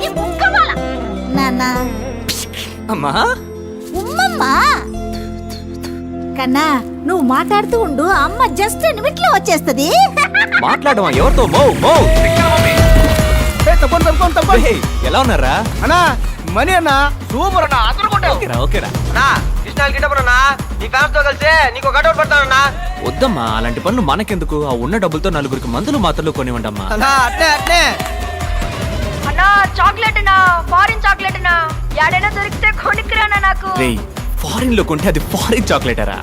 నీ ముక్కమాల నాన్న. అమ్మా ఉమ్మమ్మా కన్నా నువ్వు మాట్లాడుతూ ఉండు, అమ్మ జస్ట్ నిమిట్లో వచ్చేస్తది. మాట్లాడమా ఎవరితో? మో మో ఎలా ఉన్నారా అన్నా? మనీ అన్నా సూపర్ అన్నా, అందరూ ఓకేరా ఓకేరా. కృష్ణాలు గిట్టపడన్నా నీ కాస్తో కలిసి నీకు కటౌట్ పడతానన్నా. వద్దమ్మా అలాంటి పనులు మనకెందుకు, ఆ ఉన్న డబ్బులతో నలుగురికి మందులు మాత్రలు కొనివ్వండమ్మా. అట్నే అట్నే అన్నా చాక్లెట్ నా ఫారిన్ చాక్లెట్ నా యాడైనా దొరికితే కొనికిరానా నాకు. రేయ్ ఫారిన్ లో కొంటే అది ఫారిన్ చాక్లెటరా?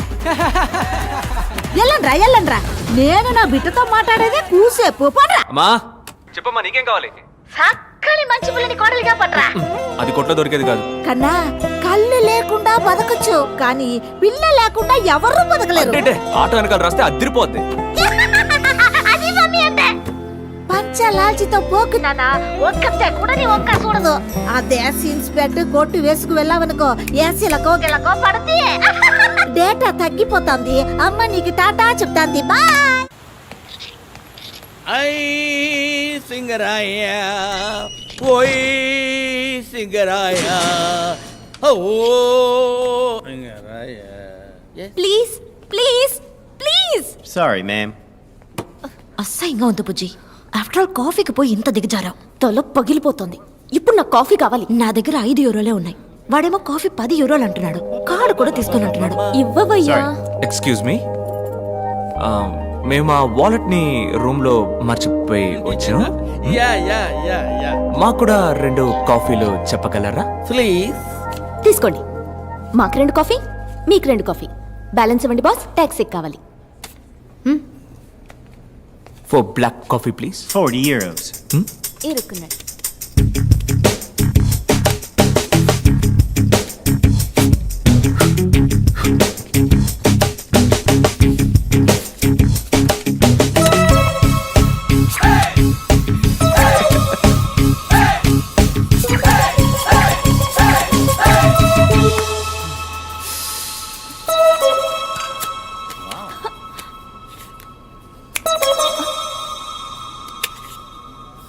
ఎల్లండ్రా నేను నా బిడ్డతో మాట్లాడేదే కూసేపు పడరా. అమ్మా చెప్పమ్మా నీకేం కావాలి? సక్కని మంచి పిల్లని కోడలిగా పడరా. అది కొట్లో దొరికేది కాదు కన్నా కళ్ళు లేకుండా బతకచ్చు, కానీ పిల్ల లేకుండా ఎవరు బతకలేరు. అంటే ఆటో వెనకాల రాస్తే అదిరిపోద్ది. అది మమ్మీ అంటే పంచలాల్చితో పోకు నానా, ఒక్కతే కూడా నీ ఒక్క చూడదు. అదే సీన్స్ పెట్టి కొట్టు వేసుకు వెళ్ళావనుకో ఏసీలకో గిలకో పడతి. డేటా తగ్గిపోతుంది. అమ్మ నీకు టాటా చెప్తాంది. బాయ్. ఐ సింగరాయ ఓయ్ సింగరాయ ఓ Singaraya. Please please please. Sorry, ma'am. అసహ్యంగా ఉంది బుజ్జి. ఆఫ్టర్ ఆల్ కాఫీకి పోయి ఇంత దిగజారావు. తల పగిలిపోతుంది. ఇప్పుడు నాకు కాఫీ కావాలి. నా దగ్గర 5 యూరోలే ఉన్నాయి. వాడేమో కాఫీ 10 యూరోలు అంటున్నాడు. కార్డు కూడా తీసుకొని అంటున్నాడు. ఇవ్వవయ్యా. ఎక్స్క్యూజ్ మీ, మేము ఆ వాలెట్ ని రూమ్ లో మర్చిపోయి వచ్చాం. యా యా యా యా మాకు కూడా 2 కాఫీలు చెప్పగలరా? ప్లీజ్. తీసుకోండి. మాకు 2 కాఫీ, మీకు 2 కాఫీ. బ్యాలెన్స్ ఇవ్వండి బాస్, ట్యాక్సీ కావాలి. For black coffee please. 40 euros. ఇరుక్కున్నాడు.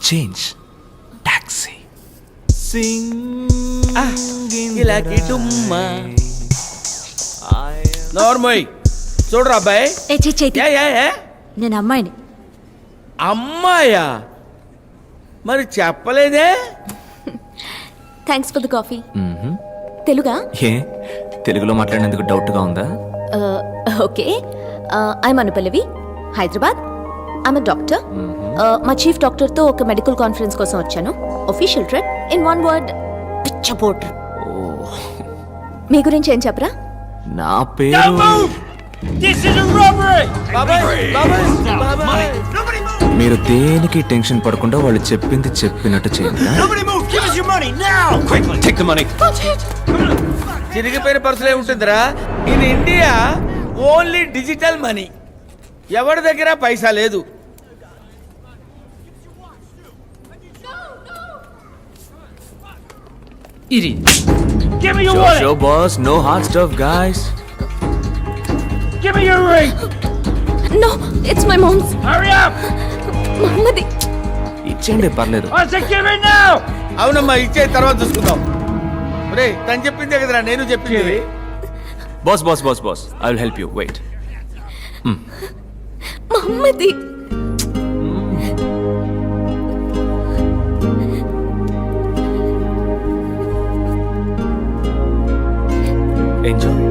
Change taxi. ఇలాకి డుమ్మా నోర్మోయ్ చూడరా అబ్బాయి. చైతి, నేను అమ్మాయిని. అమ్మాయా? మరి చెప్పలేదే. Thanks for the coffee. తెలుగా? ఏ తెలుగులో మాట్లాడినందుకు డౌట్ గా ఉందా? Okay. I'm Anupallavi, Hyderabad. I'm doctor. మా చీఫ్ డాక్టర్ తో ఒక మెడికల్ కాన్ఫరెన్స్ కోసం వచ్చాను. Official trip. In one word, పిచ్చ పోటర్. మీ గురించి ఏం చెప్పరా? నా పేరు మీరు దేనికి టెన్షన్ పడకుండా వాళ్ళు చెప్పింది చెప్పినట్టు చేయండి. చిరిగిపోయిన పర్సులే ఉంటుందిరా. In India only digital money. ఎవరి దగ్గర పైసా లేదు. Give me your Show, wallet. show boss, no hard stuff guys. Give me your ring. No, it's my mom's. Hurry up. మమ్మది. ఇచ్చేయండి పర్లేదు. I said give it now. అవునమ్మా ఇచ్చే తర్వాత చూసుకుందాం. రే తను చెప్పిందే కదరా నేను చెప్పింది. Boss boss boss boss I will help you wait. మమ్మది. Enjoy.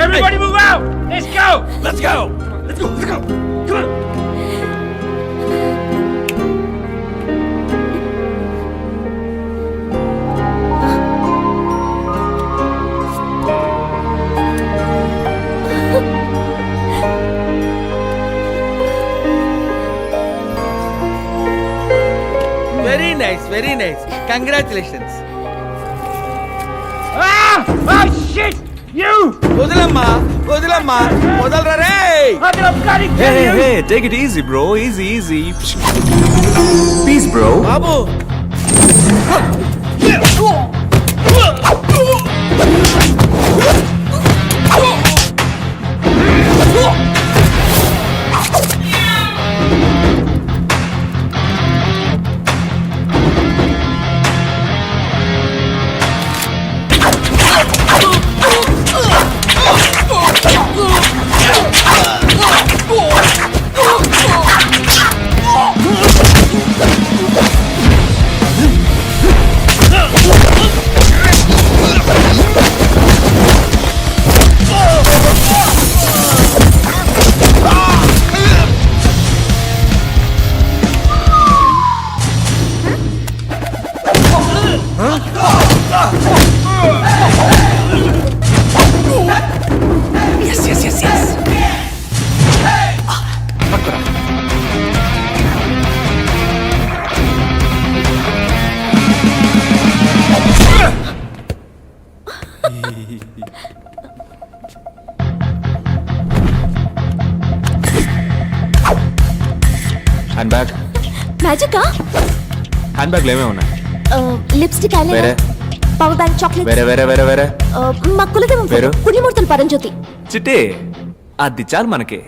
Everybody move out. Let's go. Let's go. Let's go. Let's go. Come on. Very nice. Congratulations. Ah! Oh shit! You! వదలమ్మా Vadalara ray. I'm gonna bloody Hey, kill hey, you! hey, take it easy, bro. Easy. Peace, bro. Babu hand బ్యాగ్లు ఏమేమి ఉన్నాయి? Lipstick, వేరే? Eyeliner, power bank, chocolate. వేరే వేరే వేరే వేరే మా కులదేవం పేరు? పుణ్యమూర్తులు పరంజ్యోతి. చిట్టి అది చాలు మనకి.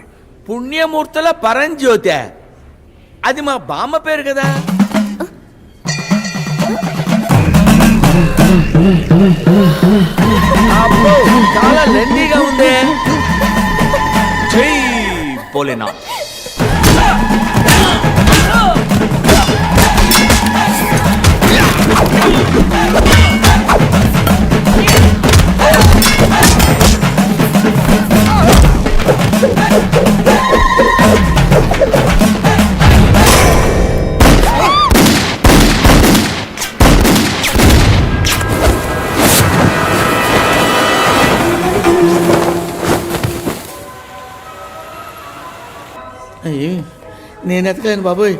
పుణ్యమూర్తుల పరంజ్యోతి, అది మా బామ్మ పేరు కదా. అబ్బో, చాలా లెందీగా ఉంది. జై పోలేనా. అయ్యి, నేను ఎతకలేను బాబోయ్,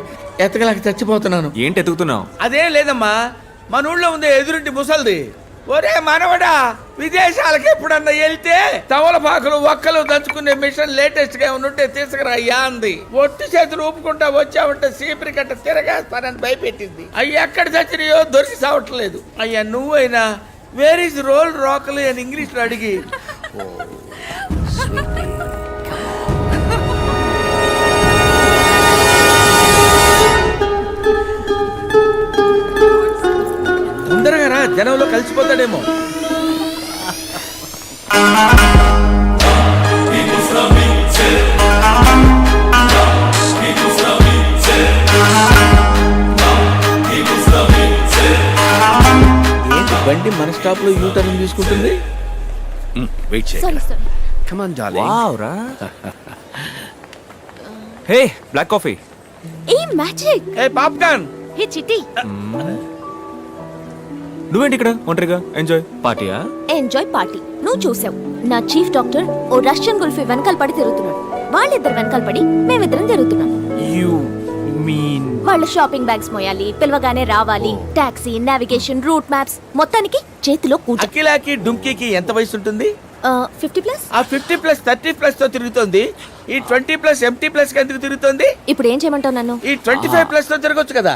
ఎతకలేక చచ్చిపోతున్నాను. ఏంటి ఎతుకుతున్నావు? అదేం లేదమ్మా, మన ఊళ్ళో ఉంది ఎదురింటి ముసల్ది. ఒరే మనవడా, విదేశాలకు ఎప్పుడన్నా వెళ్తే తవలపాకులు ఒక్కలు దంచుకునే మిషన్ లేటెస్ట్ గా ఉంటే తీసుకురా అయ్యా అంది. ఒట్టి చేతులు ఊపుకుంటా వచ్చావంటే సీపరి కట్ట తిరగేస్తానని భయపెట్టింది. అయ్యి ఎక్కడ చచ్చినాయో దొరికి సావట్లేదు. అయ్యా నువ్వైనా వేర్ ఇస్ రోల్ రాకలి అని ఇంగ్లీష్ లో అడిగి తొందరగా రా, జనంలో కలిసిపోతాడేమో. ఏంటి బండి మన స్టాప్ లో యూ టర్న్ తీసుకుంటుంది? Wait sorry sorry. Come on darling. Wow రా. Hey black coffee. A magic. A popcorn. Hey Chitti. నువ్వేంటి ఇక్కడ ఒంటరిగా? ఎంజాయ్ పార్టీయా? ఎంజాయ్ పార్టీ నువ్వు చూసావు. నా చీఫ్ డాక్టర్ ఓ రష్యన్ గుల్ఫీ వెనకాల పడి తిరుగుతున్నాడు. వాళ్ళిద్దరు వెనకాల పడి మేమిద్దరం తిరుగుతున్నాం. యు మీన్ వాళ్ళ షాపింగ్ బ్యాగ్స్ మోయాలి, పిలవగానే రావాలి, టాక్సీ, నావిగేషన్, రూట్ మ్యాప్స్, మొత్తానికి చేతిలో కూట. అఖిలాకి డుంకీకి ఎంత వయసు ఉంటుంది? 50+. ఆ 50+, 30+ తో తిరుగుతోంది. ఈ 20+ MT+ కి ఎందుకు తిరుగుతోంది? ఇప్పుడు ఏం చేయమంటావు నన్ను? ఈ 25+ తో తిరగొచ్చు కదా.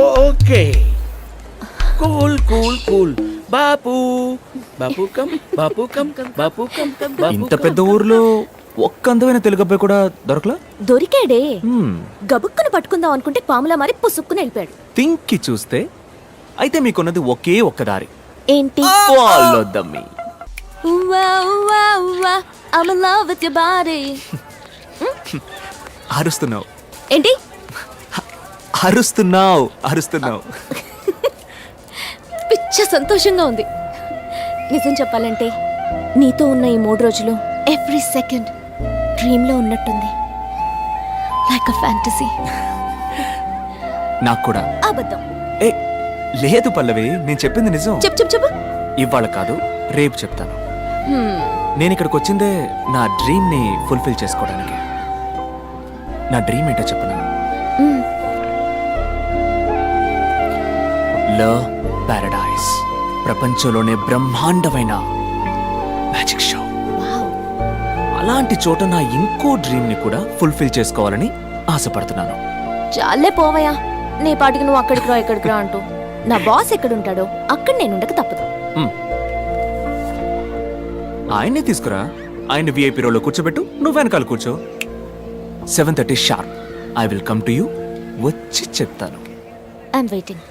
Okay, cool cool cool. Bapu Bapu come, Bapu come, Bapu come, Bapu ఇంత పెద్ద ఊర్లో ఒక్క అందమైన తెలుగు అబ్బాయి కూడా దొరకలా? దొరికాడే. గబుక్కును పట్టుకుందాం అనుకుంటే పాములా మారి పుసుక్కుని వెళ్ళిపోయాడు. థింక్కి చూస్తే అయితే మీకున్నది ఒకే ఒక్క దారి. ఏంటి? Follow the me. I'm in love with your body. అరుస్తున్నావు ఏంటి? అరుస్తున్నావు అరుస్తున్నావు. పిచ్చ సంతోషంగా ఉంది. నిజం చెప్పాలంటే నీతో ఉన్న ఈ 3 రోజులు ఎవ్రీ సెకండ్ డ్రీమ్ లో ఉన్నట్టుంది. Like a fantasy. నాకు కూడా. అబద్ధం. ఏ లేదు పల్లవి, నేను చెప్పింది నిజం. చెప్పు. ఇవాళ కాదు, రేపు చెప్తాను. నేను ఇక్కడికి వచ్చిందే నా డ్రీమ్ ని ఫుల్ఫిల్ చేసుకోవడానికి. నా డ్రీమ్ ఏంటో చెప్పనా? లవ్ పారడైజ్, ప్రపంచంలోనే బ్రహ్మాండమైన మ్యాజిక్ షో. అలాంటి చోట నా ఇంకో డ్రీమ్ ని కూడా ఫుల్ఫిల్ చేసుకోవాలని ఆశపడుతున్నాను. చాలే పోవయ్యా, నీ పాటికి నువ్వు అక్కడికి రా ఎక్కడికి రా అంటూ. నా బాస్ ఎక్కడుంటాడో అక్కడ నేను ఉండక తప్పదు. ఆయన్ని తీసుకురా, ఆయన విఐపీ రోలో కూర్చోబెట్టు, నువ్వు వెనకాల కూర్చో. 7:30 sharp I will come to you. వచ్చి చెప్తాను. I'm waiting.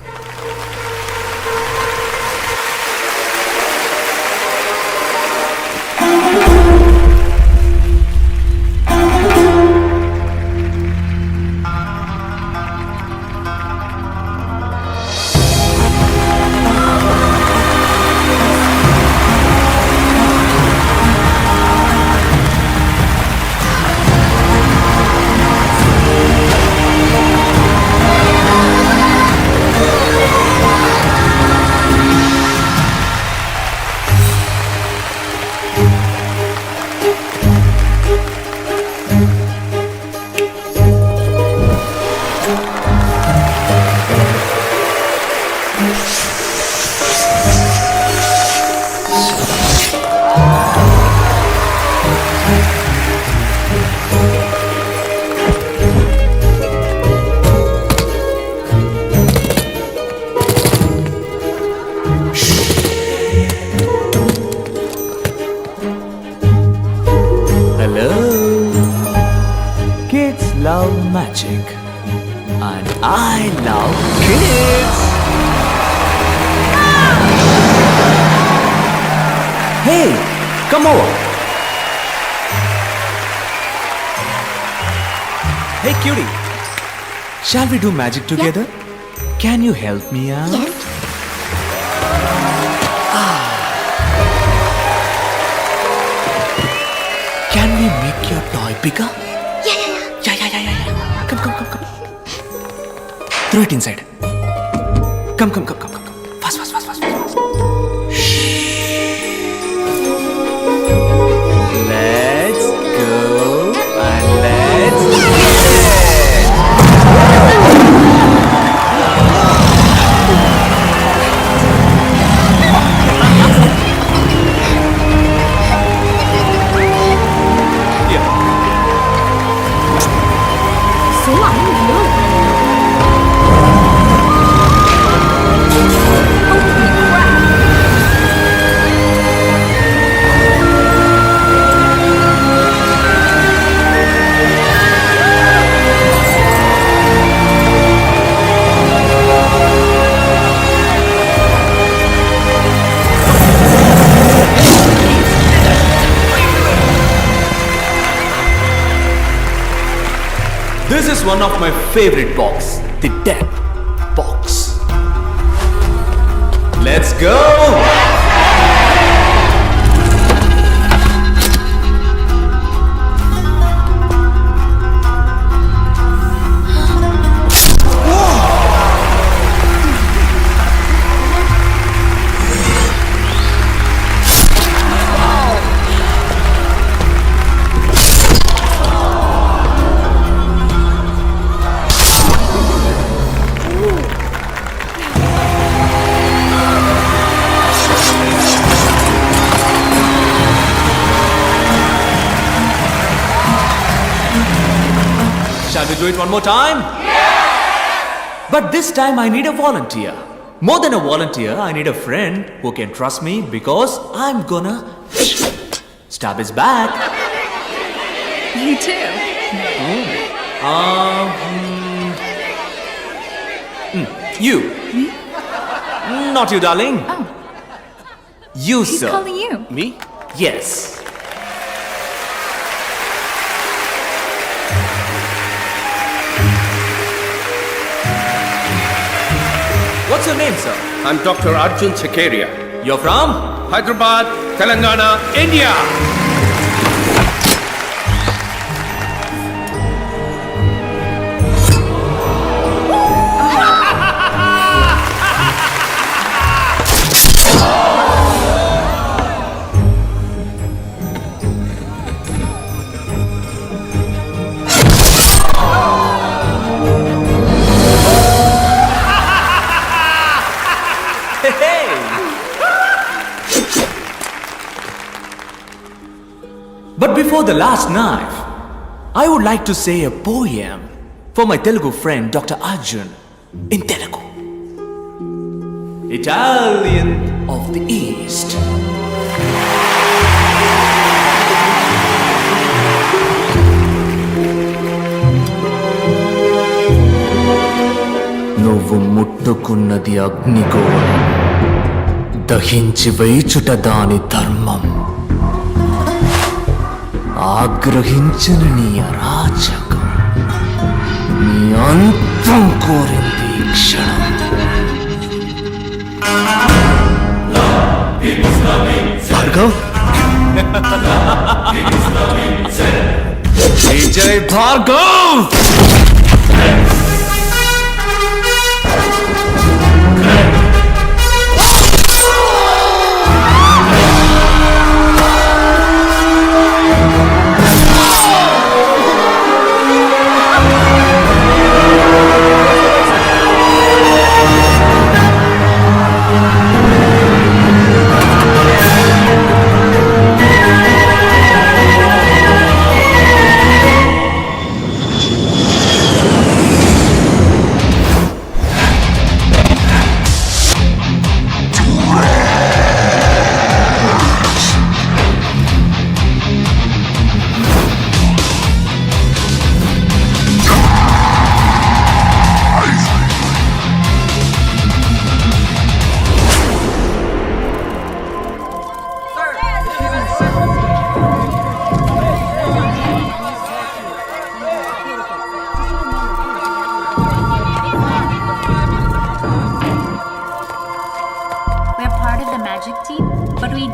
magic. And I love kids. Hey, come over. Hey, cutie. Shall we do magic together? Can you help me out? Yes. Can we make your toy bigger? Yeah. Yeah. Come. Throw it inside. Come. Fast. Let's go and let's get it. So unreal. This is one of my favorite box, the death box. Let's go! Shall we do it one more time? Yeah! But this time I need a volunteer. More than a volunteer, I need a friend who can trust me because I'm gonna stab his back. You too. You. Me? Not you, darling. Oh. You, He's sir. calling you. Me? Yes. What's your name, sir? I'm Dr. Arjun Sakaria. You're from? Hyderabad, Telangana, India. Hey! But before the last knife, I would like to say a poem for my Telugu friend Dr. Arjun in Telugu. Italian of the East. నువ్వు ముట్టుకున్నది అగ్నిగోళం, దహించి వేచుట దాని ధర్మం. ఆగ్రహించిన నీ అరాచకం, నీ అంతం కోరింది ఈ క్షణం. Bhargav, Vijay Bhargav.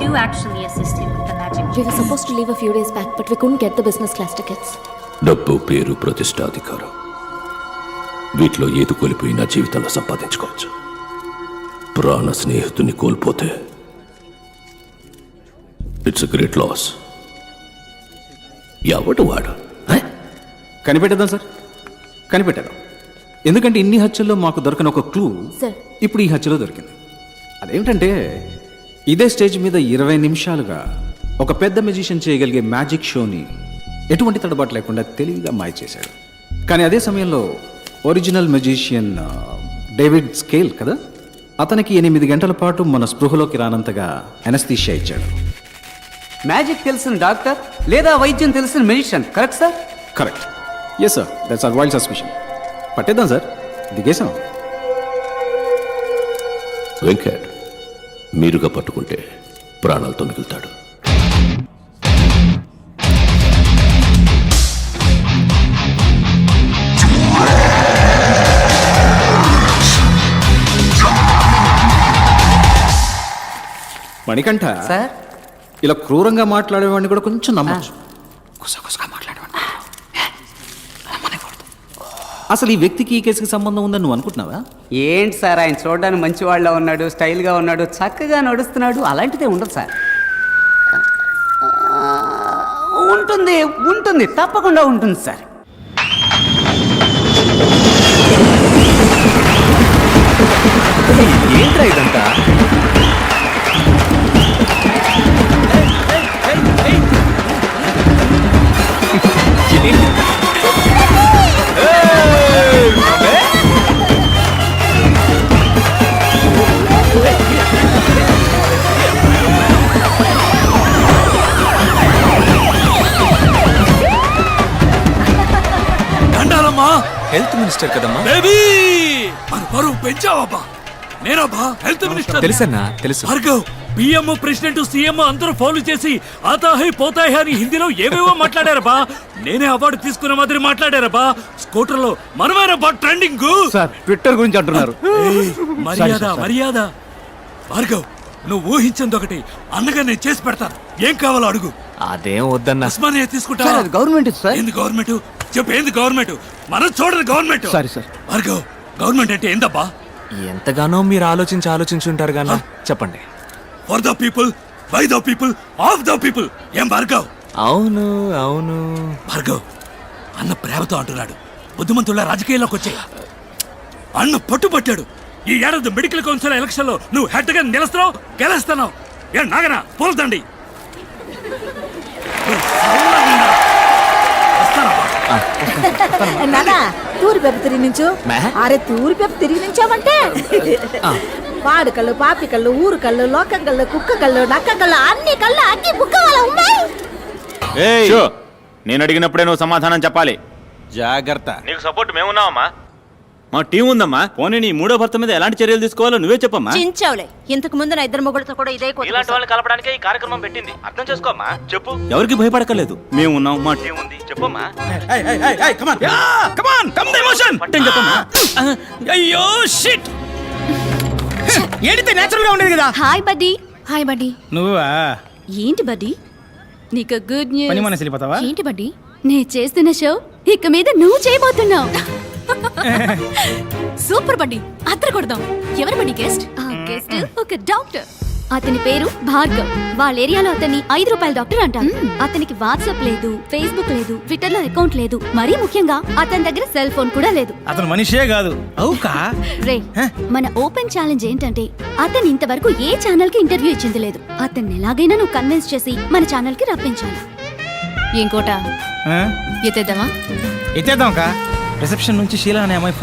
do actually assist him with the magic. We were supposed to leave a few days back, but we couldn't get the business class tickets. డబ్బు, పేరు, ప్రతిష్ట, అధికారం వీటిలో ఏది కోల్పోయినా జీవితంలో సంపాదించుకోవచ్చు. ప్రాణ స్నేహితుని కోల్పోతే ఇట్స్ అ గ్రేట్ లాస్. ఎవడు వాడు? కనిపెట్టేద్దాం సార్, కనిపెట్టేద్దాం. ఎందుకంటే ఇన్ని హత్యల్లో మాకు దొరకని ఒక క్లూ సార్. ఇప్పుడు ఈ హత్యలో దొరికింది. అదేంటంటే ఇదే స్టేజ్ మీద 20 నిమిషాలుగా ఒక పెద్ద మెజిషియన్ చేయగలిగే మ్యాజిక్ షోని ఎటువంటి తడబాటు లేకుండా తెలివిగా మాయ చేశాడు. కానీ అదే సమయంలో ఒరిజినల్ మెజిషియన్ డేవిడ్ స్కేల్ కదా, అతనికి 8 గంటల పాటు మన స్పృహలోకి రానంతగా ఎనస్థీషియా ఇచ్చాడు. మ్యాజిక్ తెలిసిన డాక్టర్ లేదా వైద్యం తెలిసిన magician, correct sir? Correct. Yes sir, that's our wild suspicion. పట్టేద్దాం సార్, దిగేసాం. వెంకట్ మీరుగా పట్టుకుంటే ప్రాణాలతో మిగులుతాడు. మణికంఠ సార్, ఇలా క్రూరంగా మాట్లాడేవాడిని కూడా కొంచెం నమ్మచ్చు. గుసగుసగా మాట్లాడేవాడిని అసలు ఈ వ్యక్తికి ఈ కేసుకి సంబంధం ఉందని నువ్వు అనుకుంటున్నావా? ఏంటి సార్, ఆయన చూడడానికి మంచి వాళ్ళ ఉన్నాడు, స్టైల్గా ఉన్నాడు, చక్కగా నడుస్తున్నాడు. అలాంటిదే ఉండదు సార్. ఉంటుంది ఉంటుంది, తప్పకుండా ఉంటుంది సార్. ఏంట్రా ఇదంతా? హెల్త్ మినిస్టర్ కదమ్మా. పరువు పెంచావబ్బా. నేనబ్బా హెల్త్ మినిస్టర్. తెలుసన్నా, తెలుసు. భార్గవ్, పిఎం, ప్రెసిడెంట్, సీఎం అందరూ ఫాలో చేసి ఆతాహై పోతాయి అని హిందీలో ఏవేవో మాట్లాడారబ్బా. నేనే అవార్డు తీసుకున్న మాదిరి మాట్లాడారబ్బా. స్కూటర్ లో మనమేనబ్బా ట్రెండింగ్. సార్, ట్విట్టర్ గురించి అంటున్నారు. మర్యాద మర్యాద. భార్గవ్, నువ్వు ఊహించింది ఒకటి, అన్నగా నేను చేసి పెడతాను. ఏం కావాలో అడుగు. అదేం వద్దన్నా. ఉస్మానియా తీసుకుంటా. Government sir. ఏంది గవర్నమెంట్? చెప్పు, ఏంది గవర్నమెంట్? మనం చూడదు government. Sorry sir. Bhargav, government అంటే ఏందబ్బా? ఎంతగానో మీరు ఆలోచించుంటారు గానా. చెప్పండి. For the people, by the people, of the people. ఏం భార్గవ్? అవును అవును. భార్గవ్, అన్న ప్రేమతో అంటున్నాడు. బుద్ధిమంతుల రాజకీయాల్లోకి వచ్చే అన్న పట్టుబట్టాడు. ఈ ఏడాది మెడికల్ కౌన్సిల్ ఎలక్షన్ లో నువ్వు హెడ్ గా నిలుస్తున్నావు, గెలుస్తున్నావు. ఏ నాగనా, పోల్దండి. నానా తూరి పెప్ప తిరిగి నుంచు. అరే తూరి పెప్ప తిరిగి నుంచావంటే పాడు కళ్ళు, పాపి కళ్ళు, ఊరు కళ్ళు, లోకం కళ్ళు, కుక్క కళ్ళు, నక్క కళ్ళు, అన్ని కళ్ళు అగ్గి బుక్క వాళ్ళ ఉన్నాయి. నేను అడిగినప్పుడే నువ్వు సమాధానం చెప్పాలి. జాగ్రత్త. నీకు సపోర్ట్ మేమున్నావమ్మా, మా టీం ఉందమ్మా. పోనీ నీ మూడో భర్త మీద ఎలాంటి చర్యలు తీసుకోవాలో నువ్వే చెప్పమ్మా. చించావులే. ఇంతకు ముందు నా ఇద్దరు మొగుడుతో కూడా ఇదే ఇలాంటి వాళ్ళని కలపడానికి ఈ కార్యక్రమం పెట్టింది. అర్థం చేసుకోమ్మా. చెప్పు. ఎవరికి భయపడకలేదు, మేము ఉన్నాం, మా టీం ఉంది. చెప్పమ్మా. చెప్పమ్మా. అయ్యో షిట్. ఏడితే నేచురల్ గా ఉండేది కదా. Hi buddy. Hi buddy. నువ్వా? ఏంటి బడ్డీ, నీకు గుడ్ పని న్యూస్. మనసు వెళ్ళిపోతావా? ఏంటి బడ్డీ, నేను చేస్తున్న షో ఇక మీద నువ్వు చేయబోతున్నావు. సూపర్ బడ్డీ, అద్దరు కొడదాం. ఎవరు బడ్డీ గెస్ట్? గెస్ట్ ఒక డాక్టర్. అతని పేరు భార్గవ్. వాళ్ళ ఏరియాలో అతన్ని 5 రూపాయల డాక్టర్ అంటారు. అతనికి వాట్సాప్ లేదు, ఫేస్బుక్ లేదు, ట్విట్టర్ లో అకౌంట్ లేదు. మరీ ముఖ్యంగా అతని దగ్గర సెల్ ఫోన్ కూడా లేదు. అతను మనిషే కాదు. అవుకా? రే, మన ఓపెన్ ఛాలెంజ్ ఏంటంటే అతను ఇంతవరకు ఏ ఛానల్ కి ఇంటర్వ్యూ ఇచ్చింది లేదు. అతన్ని ఎలాగైనా నువ్వు కన్విన్స్ చేసి మన ఛానల్ కి రప్పించాలి. ఏం కోట ఎత్తేద్దామా? ఎత్తేద్దాం కా. రిసెప్షన్ నుంచి షీలా అనే అమ్మాయి